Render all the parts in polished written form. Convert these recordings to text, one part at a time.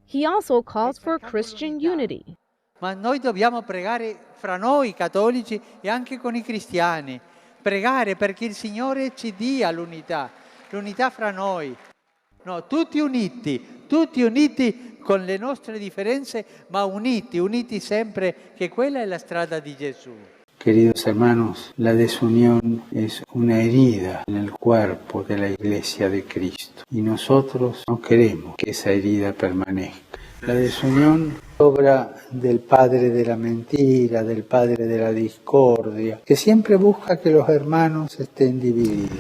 He also calls for Christian unity. Ma noi dobbiamo pregare fra noi cattolici e anche con i cristiani. Pregare perché il Signore ci dia l'unità, l'unità fra noi. No, tutti uniti con le nostre differenze, ma uniti, uniti sempre, che quella è la strada di Gesù. Queridos hermanos, la desunión es una herida en el cuerpo de la Iglesia de Cristo y nosotros no queremos que esa herida permanezca. La desunión obra del padre de la mentira, del padre de la discordia, que siempre busca que los hermanos estén divididos.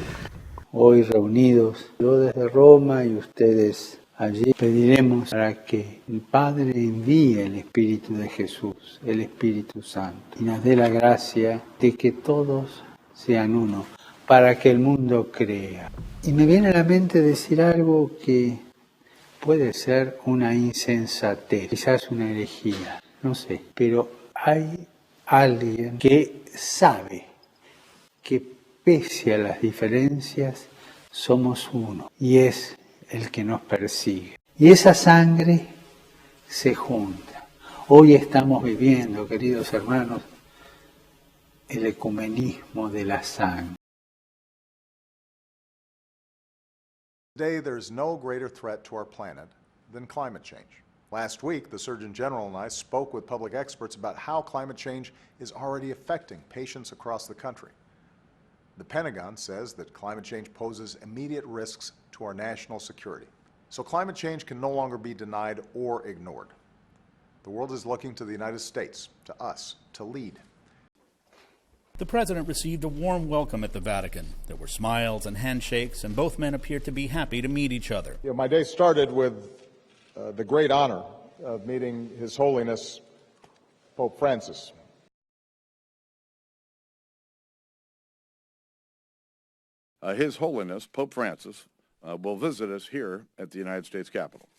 Hoy reunidos, yo desde Roma y ustedes allí, pediremos para que el Padre envíe el Espíritu de Jesús, el Espíritu Santo, y nos dé la gracia de que todos sean uno, para que el mundo crea. Y me viene a la mente decir algo que puede ser una insensatez, quizás una herejía, no sé, pero hay alguien que sabe que pese a las diferencias somos uno y es el que nos persigue. Y esa sangre se junta. Hoy estamos viviendo, queridos hermanos, el ecumenismo de la sangre. Today, there's no greater threat to our planet than climate change. Last week, the Surgeon General and I spoke with public experts about how climate change is already affecting patients across the country. The Pentagon says that climate change poses immediate risks to our national security. So climate change can no longer be denied or ignored. The world is looking to the United States, to us, to lead. The president received a warm welcome at the Vatican. There were smiles and handshakes, and both men appeared to be happy to meet each other. My day started with the great honor of meeting His Holiness Pope Francis. His Holiness Pope Francis will visit us here at the United States Capitol.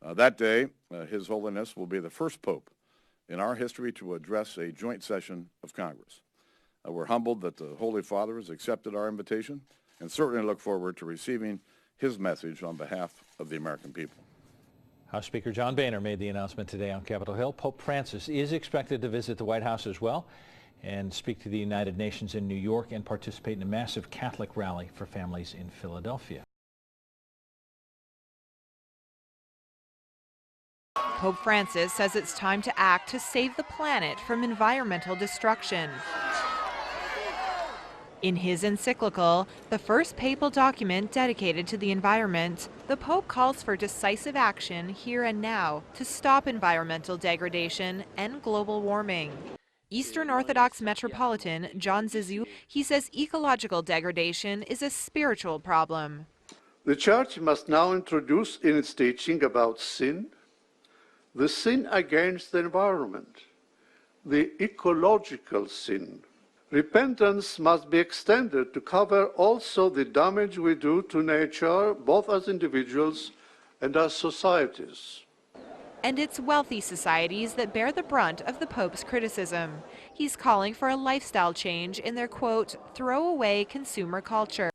That day, His Holiness will be the first Pope in our history to address a joint session of Congress. We're humbled that the Holy Father has accepted our invitation and certainly look forward to receiving his message on behalf of the American people. House Speaker John Boehner made the announcement today on Capitol Hill. Pope Francis is expected to visit the White House as well and speak to the United Nations in New York and participate in a massive Catholic rally for families in Philadelphia. Pope Francis says it's time to act to save the planet from environmental destruction. In his encyclical, the first papal document dedicated to the environment, the Pope calls for decisive action here and now to stop environmental degradation and global warming. Eastern Orthodox Metropolitan John Zizou, he says ecological degradation is a spiritual problem. The Church must now introduce in its teaching about sin, the sin against the environment, the ecological sin. Repentance must be extended to cover also the damage we do to nature, both as individuals and as societies. And it's wealthy societies that bear the brunt of the Pope's criticism. He's calling for a lifestyle change in their, quote, throwaway consumer culture.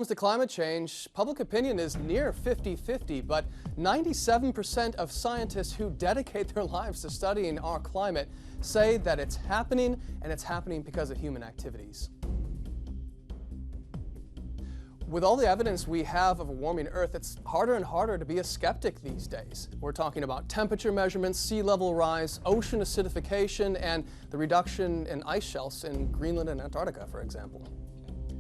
When it comes to climate change, public opinion is near 50-50, but 97% of scientists who dedicate their lives to studying our climate say that it's happening, and it's happening because of human activities. With all the evidence we have of a warming Earth, it's harder and harder to be a skeptic these days. We're talking about temperature measurements, sea level rise, ocean acidification, and the reduction in ice shelves in Greenland and Antarctica, for example.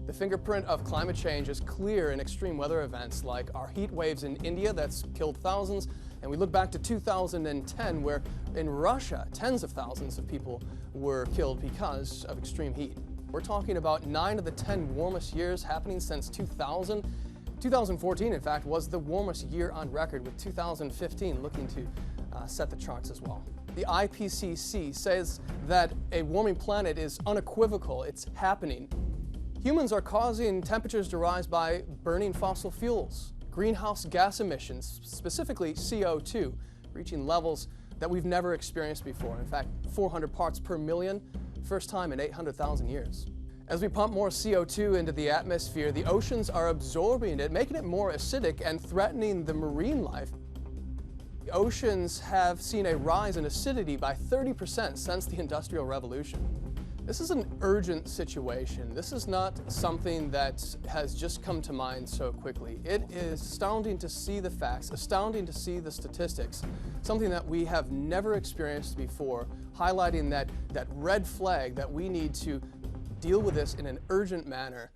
The fingerprint of climate change is clear in extreme weather events like our heat waves in India that's killed thousands, and we look back to 2010 where in Russia tens of thousands of people were killed because of extreme heat. We're talking about 9 of the 10 warmest years happening since 2000. 2014, in fact, was the warmest year on record, with 2015 looking to set the charts as well. The IPCC says that a warming planet is unequivocal, it's happening. Humans are causing temperatures to rise by burning fossil fuels, greenhouse gas emissions, specifically CO2, reaching levels that we've never experienced before. In fact, 400 parts per million, first time in 800,000 years. As we pump more CO2 into the atmosphere, the oceans are absorbing it, making it more acidic and threatening the marine life. The oceans have seen a rise in acidity by 30% since the Industrial Revolution. This is an urgent situation. This is not something that has just come to mind so quickly. It is astounding to see the facts, astounding to see the statistics, something that we have never experienced before, highlighting that red flag that we need to deal with this in an urgent manner